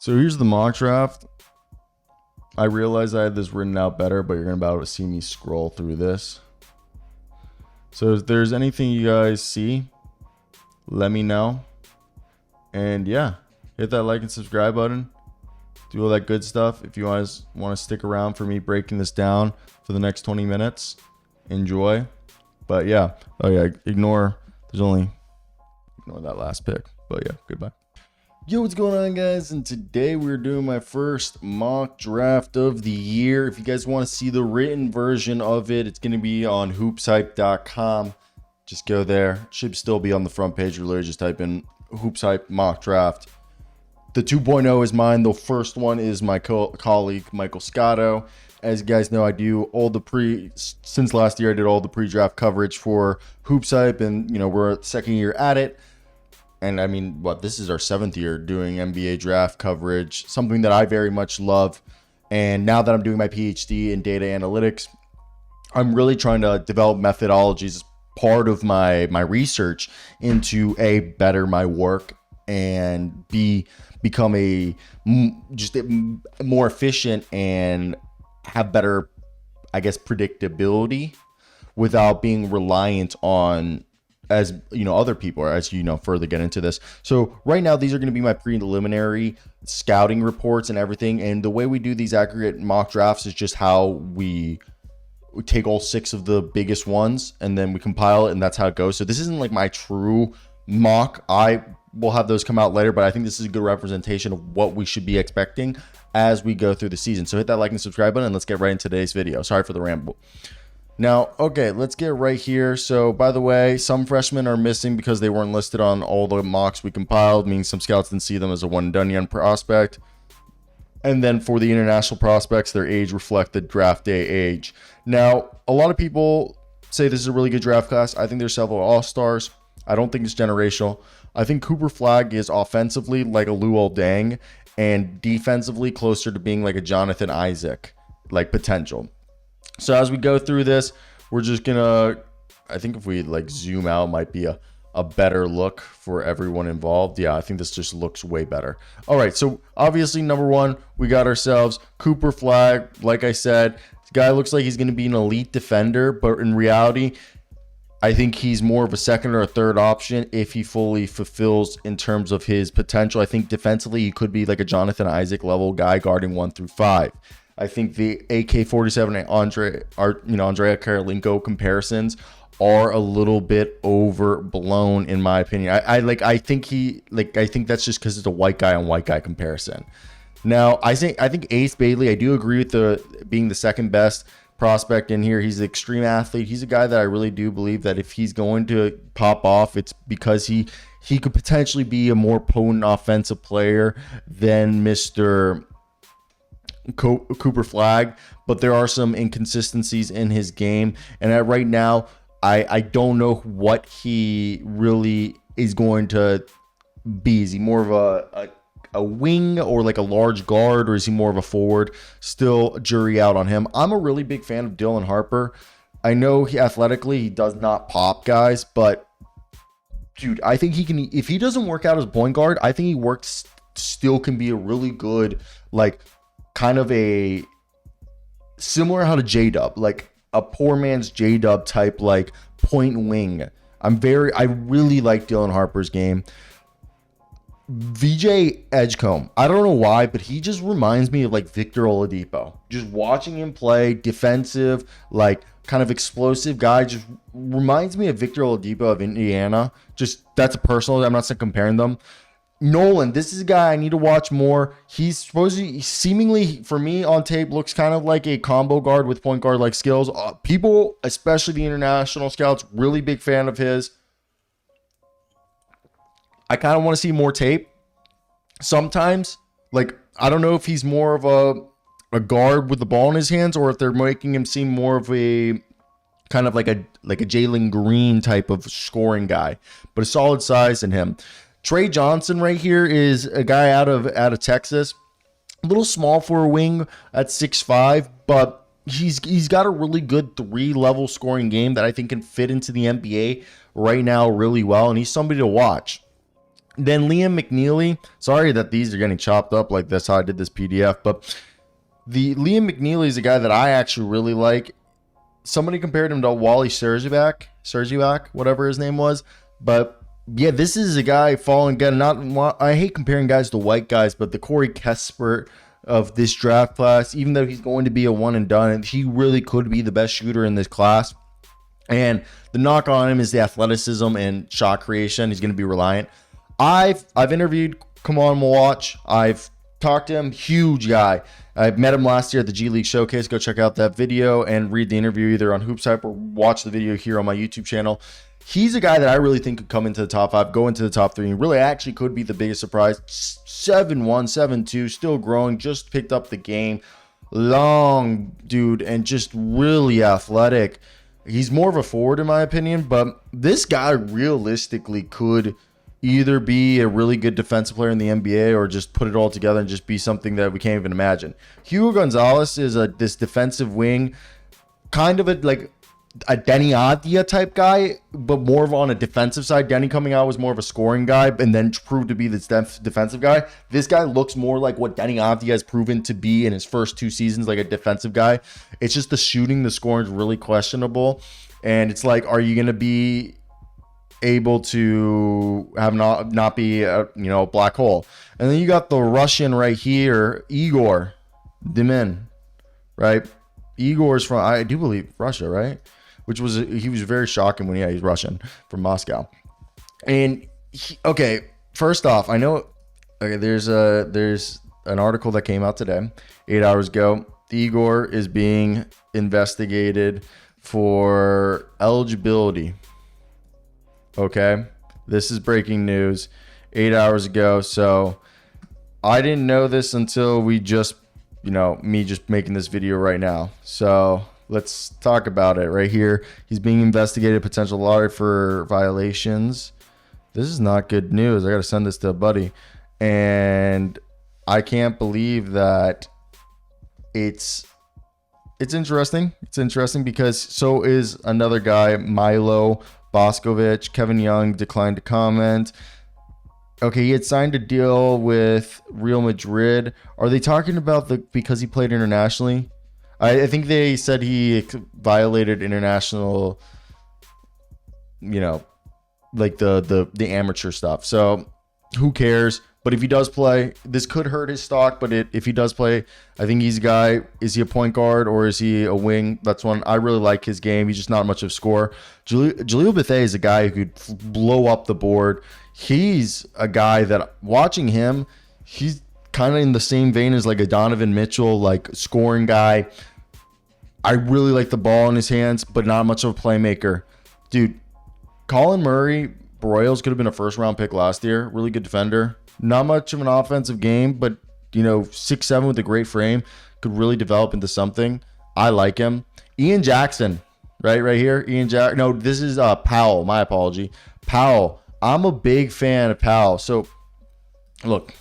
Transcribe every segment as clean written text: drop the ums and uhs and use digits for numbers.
So here's the mock draft. I realized I had this written out better, but you're going to be able to see me scroll through this. So if there's anything you guys see, let me know. And yeah, hit that like and subscribe button. Do all that good stuff. If you guys want to stick around for me breaking this down for the next 20 minutes, enjoy. But yeah, ignore that last pick. But yeah, goodbye. Yo, what's going on, guys? And today we're doing my first mock draft of the year. If you guys want to see the written version of it, it's going to be on hoopshype.com. Just go there. It should still be on the front page. You literally just type in hoopshype mock draft. The 2.0 is mine. The first one is my colleague Michael Scotto. As you guys know, I do all the since last year I did all the pre-draft coverage for Hoopshype, and we're second year at it. And I mean, this is our 7th year doing NBA draft coverage, something that I very much love. And now that I'm doing my PhD in data analytics, I'm really trying to develop methodologies as part of my research into better my work and become just more efficient and have better, I guess, predictability without being reliant on, as other people are, as further get into this. So right now, these are going to be my preliminary scouting reports and everything. And the way we do these aggregate mock drafts is just how we take all 6 of the biggest ones and then we compile it, and that's how it goes. So this isn't like my true mock. I will have those come out later, but I think this is a good representation of what we should be expecting as we go through the season. So hit that like and subscribe button, and let's get right into today's video. Sorry for the ramble. Now, okay, let's get right here. So, by the way, some freshmen are missing because they weren't listed on all the mocks we compiled, meaning some scouts didn't see them as a one-and-done young prospect. And then for the international prospects, their age reflected draft day age. Now, a lot of people say this is a really good draft class. I think there's several all-stars. I don't think it's generational. I think Cooper Flagg is offensively like a Luol Deng and defensively closer to being like a Jonathan Isaac, like potential. So as we go through this, we're just gonna, I think if we zoom out, might be a better look for everyone involved. Yeah, I think this just looks way better. All right, so obviously number 1, we got ourselves Cooper Flagg. Like I said, this guy looks like he's gonna be an elite defender, but in reality, I think he's more of a second or a third option if he fully fulfills in terms of his potential. I think defensively, he could be like a Jonathan Isaac level guy guarding 1 through 5. I think the AK-47 and Andrea Karolinko comparisons are a little bit overblown in my opinion. I think that's just because it's a white guy on white guy comparison. Now, I think Ace Bailey, I do agree with being the second best prospect in here. He's an extreme athlete. He's a guy that I really do believe that if he's going to pop off, it's because he could potentially be a more potent offensive player than Mr. Cooper Flagg, but there are some inconsistencies in his game, and right now I don't know what he really is going to be. Is he more of a wing or like a large guard, or is he more of a forward? Still jury out on him. I'm a really big fan of Dylan Harper. I know athletically he does not pop guys, but dude, I think he can. If he doesn't work out as point guard, I think he still can be a really good, kind of a similar how to J-Dub, like a poor man's J-Dub type, point wing. I really like Dylan Harper's game. VJ Edgecombe, I don't know why, but he just reminds me of Victor Oladipo. Just watching him play, defensive, kind of explosive guy, just reminds me of Victor Oladipo of Indiana. Just, that's a personal, I'm not comparing them. Nolan, this is a guy I need to watch more. He's seemingly, for me on tape, looks kind of like a combo guard with point guard like skills. People, especially the international scouts, really big fan of his. I kind of want to see more tape. Sometimes, I don't know if he's more of a guard with the ball in his hands, or if they're making him seem more of a kind of like a Jalen Green type of scoring guy, but a solid size in him. Trey Johnson right here is a guy out of Texas. A little small for a wing at 6'5", but he's got a really good 3-level scoring game that I think can fit into the NBA right now really well, and he's somebody to watch. Then Liam McNeely. Sorry that these are getting chopped up like this, how I did this PDF. But the Liam McNeely is a guy that I actually really like. Somebody compared him to Wally Sergiak, whatever his name was. But yeah, this is a guy falling again. I hate comparing guys to white guys, but the Corey Kispert of this draft class, even though he's going to be a one and done, he really could be the best shooter in this class. And the knock on him is the athleticism and shot creation. He's going to be reliant. I've interviewed Kamal Mawach. I've talked to him. Huge guy. I met him last year at the G League Showcase. Go check out that video and read the interview either on Hoops Hype or watch the video here on my YouTube channel. He's a guy that I really think could come into the top 5, go into the top 3, and really actually could be the biggest surprise. 7'1", 7'2", still growing, just picked up the game. Long dude and just really athletic. He's more of a forward in my opinion, but this guy realistically could either be a really good defensive player in the NBA or just put it all together and just be something that we can't even imagine. Hugo Gonzalez is this defensive wing, kind of like a Denny Avdia type guy, but more of on a defensive side. Denny coming out was more of a scoring guy and then proved to be this defensive guy. This guy looks more like what Denny Avdia has proven to be in his first 2 seasons, like a defensive guy. It's just the shooting, the scoring is really questionable. And it's like, are you going to be able to have not be a black hole? And then you got the Russian right here, Igor Dimin, right? Igor's from, I do believe, Russia, right? He was very shocking when he's Russian from Moscow. And okay, first off, I know there's an article that came out today, 8 hours ago. Igor is being investigated for eligibility. Okay, this is breaking news 8 hours ago. So I didn't know this until me just making this video right now. So let's talk about it right here. He's being investigated, potential lottery for violations. This is not good news. I got to send this to a buddy. And I can't believe that it's interesting. It's interesting because so is another guy, Milo Boscovich. Kevin Young declined to comment. Okay, he had signed a deal with Real Madrid. Are they talking about because he played internationally? I think they said he violated international, like the amateur stuff. So who cares? But if he does play, this could hurt his stock. But if he does play, I think he's a guy. Is he a point guard or is he a wing? That's one. I really like his game. He's just not much of a scorer. Jaleel Bethea is a guy who could blow up the board. He's a guy that watching him, he's kind of in the same vein as like a Donovan Mitchell, like scoring guy. I really like the ball in his hands, but not much of a playmaker. Dude, Colin Murray, Broyles could have been a first-round pick last year. Really good defender. Not much of an offensive game, but, 6'7" with a great frame. Could really develop into something. I like him. Ian Jackson, right here. No, this is Powell. My apology. Powell. I'm a big fan of Powell. So, look,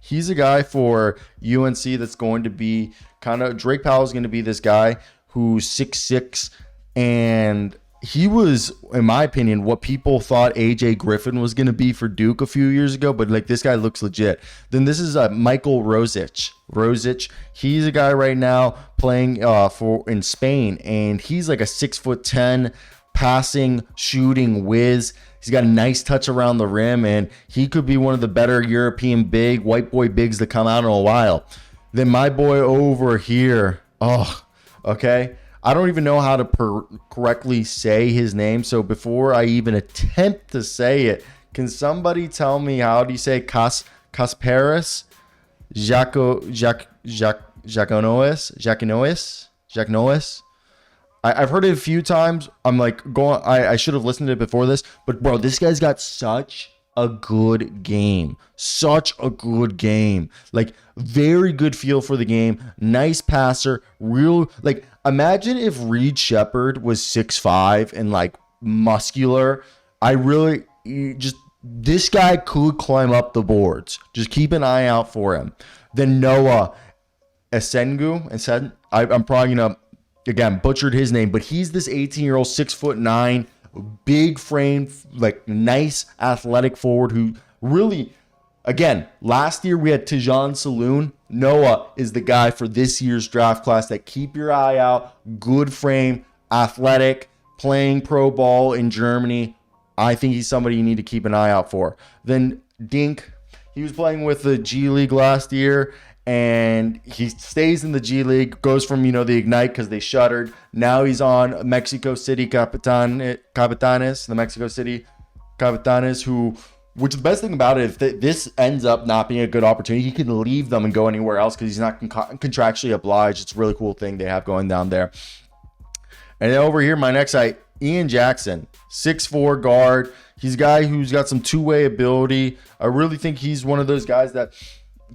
he's a guy for UNC that's going to be Drake Powell is going to be this guy who's 6'6", and he was, in my opinion, what people thought AJ Griffin was going to be for Duke a few years ago, but like this guy looks legit. Then this is Michael Rosic. He's a guy right now playing in Spain, and he's like a 6'10" passing, shooting whiz. He's got a nice touch around the rim, and he could be one of the better European white boy bigs that come out in a while. Then my boy over here, okay. I don't even know how to correctly say his name, so before I even attempt to say it, can somebody tell me how do you say Kasparis Jackonois? I've heard it a few times. I'm like I should have listened to it before this, but bro, this guy's got such a good game. Like, very good feel for the game. Nice passer. Imagine if Reed Shepherd was 6'5" and like muscular. This guy could climb up the boards. Just keep an eye out for him. Then Noah Esengu. I'm probably gonna again butchered his name, but he's this 18-year-old, 6'9", big frame, like nice athletic forward who really, again, last year we had Tijan Saloon. Noah is the guy for this year's draft class that keep your eye out. Good frame, athletic, playing pro ball in Germany. I think he's somebody you need to keep an eye out for. Then Dink, he was playing with the G League last year, and he stays in the G League, goes from, the Ignite because they shuttered. Now he's on Mexico City Capitanes, the Mexico City Capitanes, which the best thing about it, if this ends up not being a good opportunity, he can leave them and go anywhere else because he's not contractually obliged. It's a really cool thing they have going down there. And then over here, my next guy, Ian Jackson, 6'4" guard. He's a guy who's got some two-way ability. I really think he's one of those guys that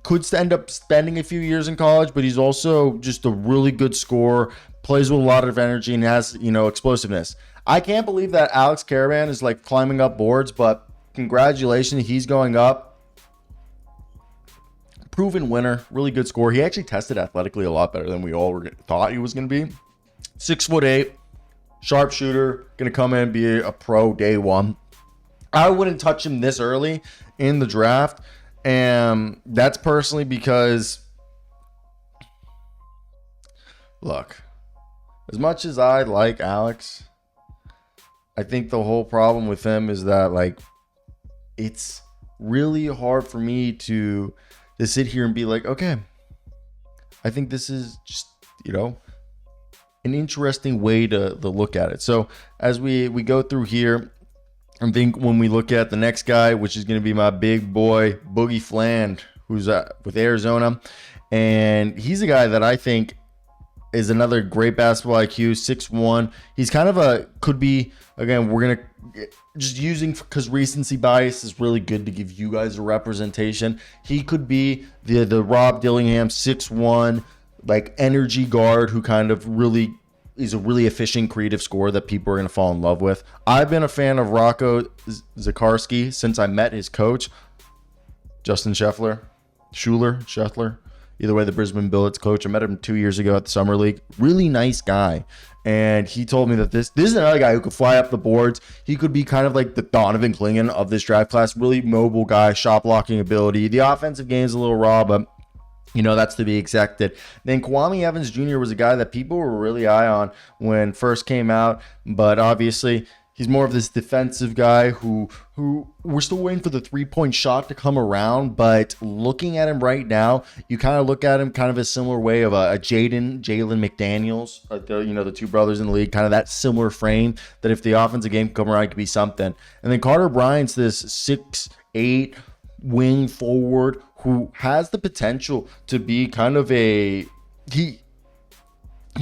could end up spending a few years in college, but he's also just a really good scorer, plays with a lot of energy, and has, explosiveness. I can't believe that Alex Caravan is like climbing up boards, but congratulations, he's going up. Proven winner, really good score. He actually tested athletically a lot better than we all thought he was going to be. 6'8", sharpshooter, going to come in and be a pro day one. I wouldn't touch him this early in the draft, and that's personally because, look, as much as I like Alex, I think the whole problem with him is that, it's really hard for me to sit here and be like, okay, I think this is just, an interesting way to look at it. So as we go through here, I think when we look at the next guy, which is going to be my big boy, Boogie Fland, who's with Arizona. And he's a guy that I think is another great basketball IQ, 6'1". He's kind of could be, again, we're going to just using, because recency bias is really good to give you guys a representation. He could be the Rob Dillingham 6'1", energy guard who kind of really is a really efficient, creative scorer that people are going to fall in love with. I've been a fan of Rocco Zakarski since I met his coach, Justin Scheffler. Either way, the Brisbane Bullets coach. I met him 2 years ago at the Summer League. Really nice guy. And he told me that this is another guy who could fly up the boards. He could be kind of like the Donovan Clingan of this draft class. Really mobile guy, shot blocking ability. The offensive game is a little raw, but that's to be expected. Then Kwame Evans Jr. was a guy that people were really high on when first came out, but obviously he's more of this defensive guy who we're still waiting for the three-point shot to come around. But looking at him right now, you kind of look at him kind of a similar way of a Jalen McDaniels, the two brothers in the league, kind of that similar frame that if the offensive game can come around, it could be something. And then Carter Bryant's this 6'8" wing forward who has the potential to be kind of he's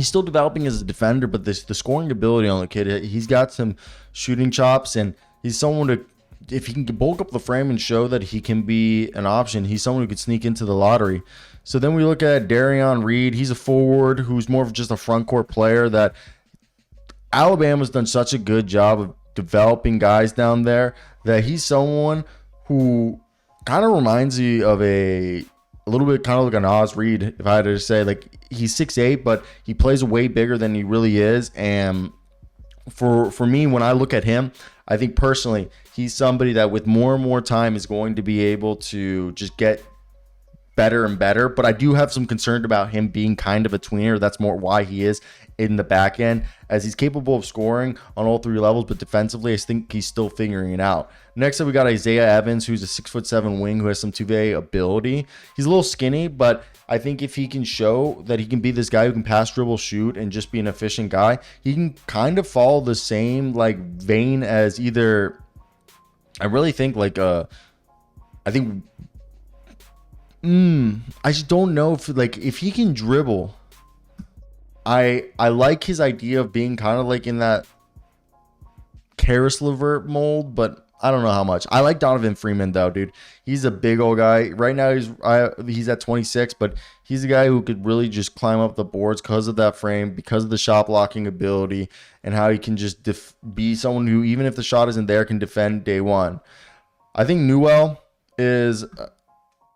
still developing as a defender, but the scoring ability on the kid, he's got some shooting chops, and he's someone to, if he can bulk up the frame and show that he can be an option, he's someone who could sneak into the lottery. So then we look at Darion Reed. He's a forward who's more of just a front court player that Alabama's done such a good job of developing guys down there that he's someone who kind of reminds you of a little bit kind of like an Oz Reed, if I had to say. He's 6'8", but he plays way bigger than he really is. And for me, when I look at him, I think personally he's somebody that with more and more time is going to be able to just get better and better. But I do have some concern about him being kind of a tweener. That's more why he is in the back end, as he's capable of scoring on all three levels, but defensively I think he's still figuring it out. Next up, we got Isaiah Evans, who's a 6'7" wing who has some two-way ability. He's a little skinny, but I think if he can show that he can be this guy who can pass, dribble, shoot, and just be an efficient guy, he can kind of follow the same vein as either, I really think I just don't know if he can dribble. I like his idea of being kind of in that Karis LeVert mold, but I don't know how much. I like Donovan Freeman though, dude. He's a big old guy. Right now he's at 26, but he's a guy who could really just climb up the boards because of that frame, because of the shot blocking ability, and how he can just be someone who, even if the shot isn't there, can defend day one. I think Newell is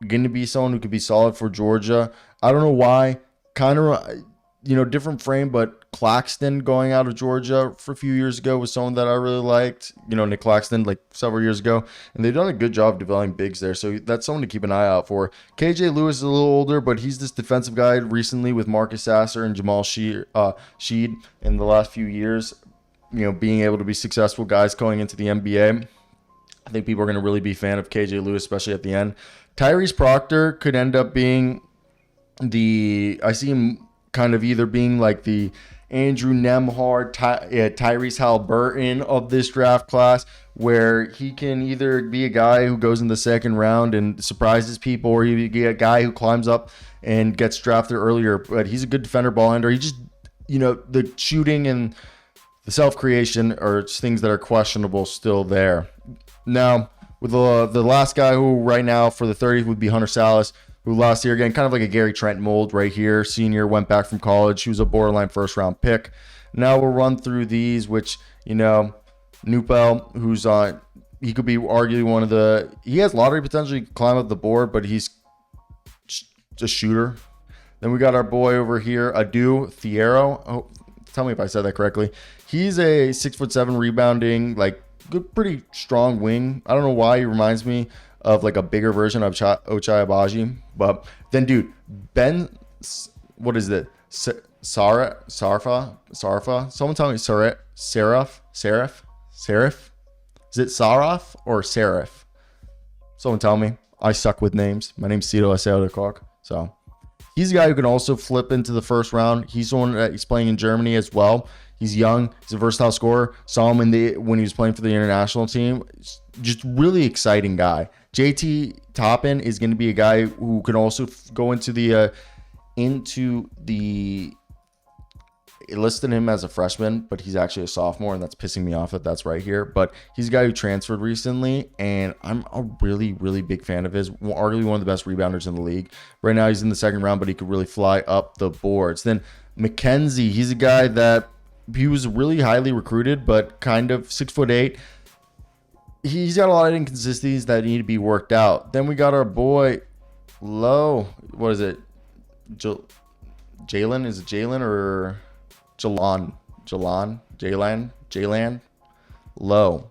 going to be someone who could be solid for Georgia. I don't know why. Kind of different frame, but Claxton going out of Georgia for a few years ago was someone that I really liked. Nick Claxton, like several years ago, and they've done a good job developing bigs there. So that's someone to keep an eye out for. KJ Lewis is a little older, but he's this defensive guy recently with Marcus Sasser and Jamal Sheed in the last few years. Being able to be successful guys going into the NBA. I think people are going to really be a fan of KJ Lewis, especially at the end. Tyrese Proctor could end up being I see him kind of either being like the Andrew Nembhard, Tyrese Halliburton of this draft class, where he can either be a guy who goes in the second round and surprises people, or he be a guy who climbs up and gets drafted earlier. But he's a good defender, ball handler. He just, the shooting and the self-creation are things that are questionable still there. Now, with the last guy who right now for the 30th would be Hunter Salas, who last year, again, kind of like a Gary Trent mold right here. Senior, went back from college. He was a borderline first-round pick. Now we'll run through these, which, Nupel, who's on, he could be arguably he has lottery potential to climb up the board, but he's just a shooter. Then we got our boy over here, Adu Thiero. Oh, tell me if I said that correctly. He's a 6'7" rebounding, like, good, pretty strong wing. I don't know why he reminds me of like a bigger version of Ochai Agbaji. But then, dude, what is it? Sarfa? Someone tell me Seraph? Is it Saraf or Seraph? Someone tell me. I suck with names. My name's Cito Aseodekok. So he's a guy who can also flip into the first round. He's someone that he's playing in Germany as well. He's young. He's a versatile scorer. Saw him when he was playing for the international team. Just really exciting guy. JT Toppin is going to be a guy who can also go into the it listed him as a freshman, but he's actually a sophomore, and that's pissing me off that that's right here. But he's a guy who transferred recently, and I'm a really, really big fan of his. Arguably one of the best rebounders in the league. Right now he's in the second round, but he could really fly up the boards. Then McKenzie, he's a guy that he was really highly recruited, but kind of 6'8". He's got a lot of inconsistencies that need to be worked out. Then we got our boy Low. What is it? Jalen? Is it Jalen or Jalan? Jalen? Low.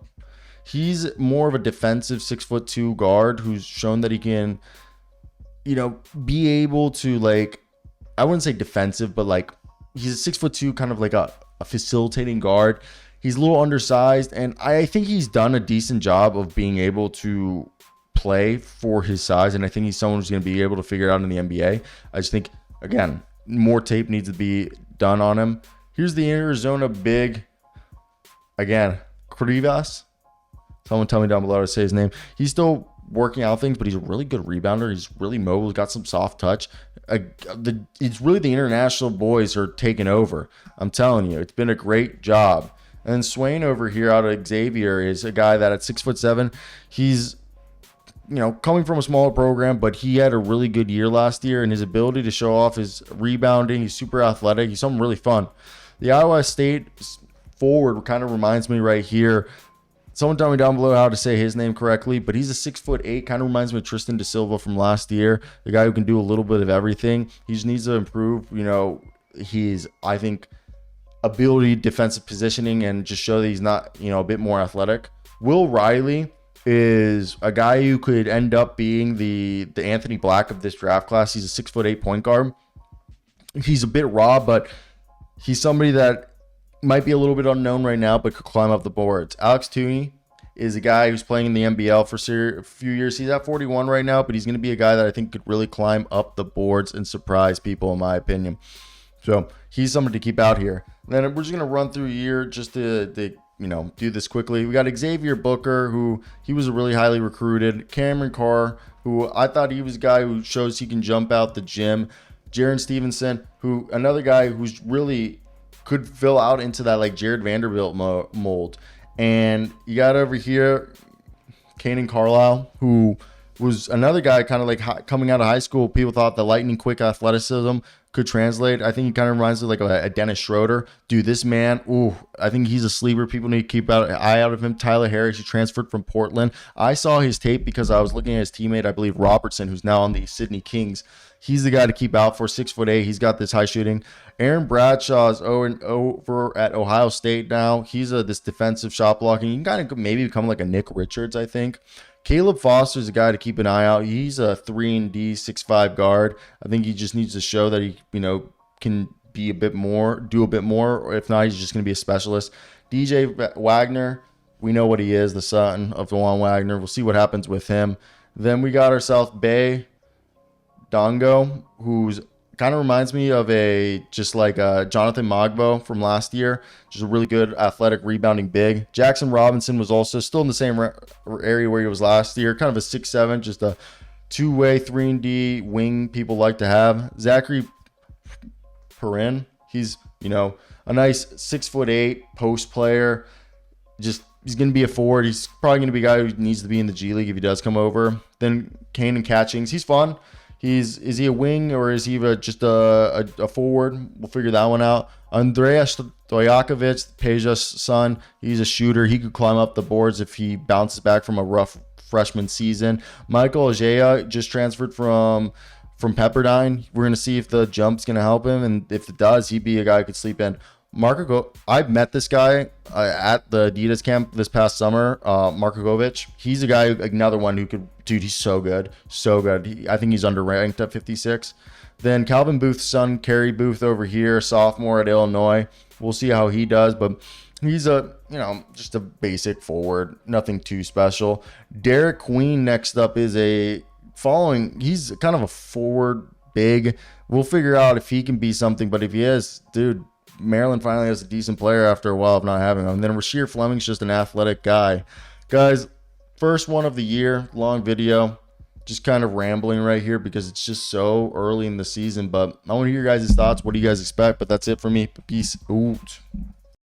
He's more of a defensive 6'2" guard who's shown that he can, be able to, like, I wouldn't say defensive, but like he's a 6'2", kind of like a facilitating guard. He's a little undersized, and I think he's done a decent job of being able to play for his size, and I think he's someone who's going to be able to figure it out in the NBA. I just think, again, more tape needs to be done on him. Here's the Arizona big, again, Krivas. Someone tell me down below how to say his name. He's still working out things, but he's a really good rebounder. He's really mobile. He's got some soft touch. It's really the international boys are taking over. I'm telling you, it's been a great job. And then Swain over here out of Xavier is a guy that at 6'7", he's coming from a smaller program, but he had a really good year last year, and his ability to show off his rebounding, he's super athletic. He's something really fun. The Iowa State forward kind of reminds me right here. Someone tell me down below how to say his name correctly, but he's a 6'8", kind of reminds me of Tristan Da Silva from last year, the guy who can do a little bit of everything. He just needs to improve, his, I think, ability, defensive positioning, and just show that he's not, a bit more athletic. Will Riley is a guy who could end up being the Anthony Black of this draft class. He's a 6'8" point guard. He's a bit raw, but he's somebody that might be a little bit unknown right now, but could climb up the boards. Alex Tooney is a guy who's playing in the NBL for a few years. He's at 41 right now, but he's going to be a guy that I think could really climb up the boards and surprise people, in my opinion. So he's someone to keep out here. And then we're just going to run through here just to do this quickly. We got Xavier Booker, who he was a really highly recruited. Cameron Carr, who I thought he was a guy who shows he can jump out the gym. Jaron Stevenson, who another guy who's really could fill out into that like Jared Vanderbilt mold. And you got over here Kanan Carlisle, who was another guy kind of like coming out of high school. People thought the lightning quick athleticism could translate. I think he kind of reminds me like a Dennis Schroeder. Dude, this man, ooh, I think he's a sleeper. People need to keep an eye out of him. Tyler Harris, he transferred from Portland. I saw his tape because I was looking at his teammate, I believe Robertson, who's now on the Sydney Kings. He's the guy to keep out for. 6'8". He's got this high shooting. Aaron Bradshaw is over at Ohio State now. He's this defensive shot blocking. You can kind of maybe become like a Nick Richards, I think. Caleb Foster is a guy to keep an eye out. He's a 3-and-D, 6'5" guard. I think he just needs to show that he, can be a bit more, do a bit more. Or if not, he's just going to be a specialist. DJ Wagner, we know what he is, the son of DeJuan Wagner. We'll see what happens with him. Then we got ourselves Bey Dongo, who's kind of reminds me of Jonathan Magbo from last year. Just a really good athletic rebounding big. Jackson Robinson was also still in the same area where he was last year. Kind of a 6'7", just a two-way 3-and-D wing people like to have. Zachary Perrin, he's, a nice 6'8" post player. He's going to be a forward. He's probably going to be a guy who needs to be in the G League if he does come over. Then Kanan Catchings, he's fun. Is he a wing or is he just a forward? We'll figure that one out. Andreas Stojakovic, Peja's son, he's a shooter. He could climb up the boards if he bounces back from a rough freshman season. Michael Ajaya just transferred from Pepperdine. We're going to see if the jump's going to help him, and if it does, he'd be a guy who could sleep in. I've met this guy at the Adidas camp this past summer, Markovic. He's a guy, another one who could, dude, he's so good. So good. I think he's underranked at 56. Then Calvin Booth's son, Kerry Booth over here, sophomore at Illinois. We'll see how he does, but he's just a basic forward, nothing too special. Derek Queen next up is he's kind of a forward big. We'll figure out if he can be something, but if he is, dude, Maryland finally has a decent player after a while of not having him. And then Rasheer Fleming's just an athletic guy. Guys, first one of the year, long video. Just kind of rambling right here because it's just so early in the season. But I want to hear your guys' thoughts. What do you guys expect? But that's it for me. Peace out.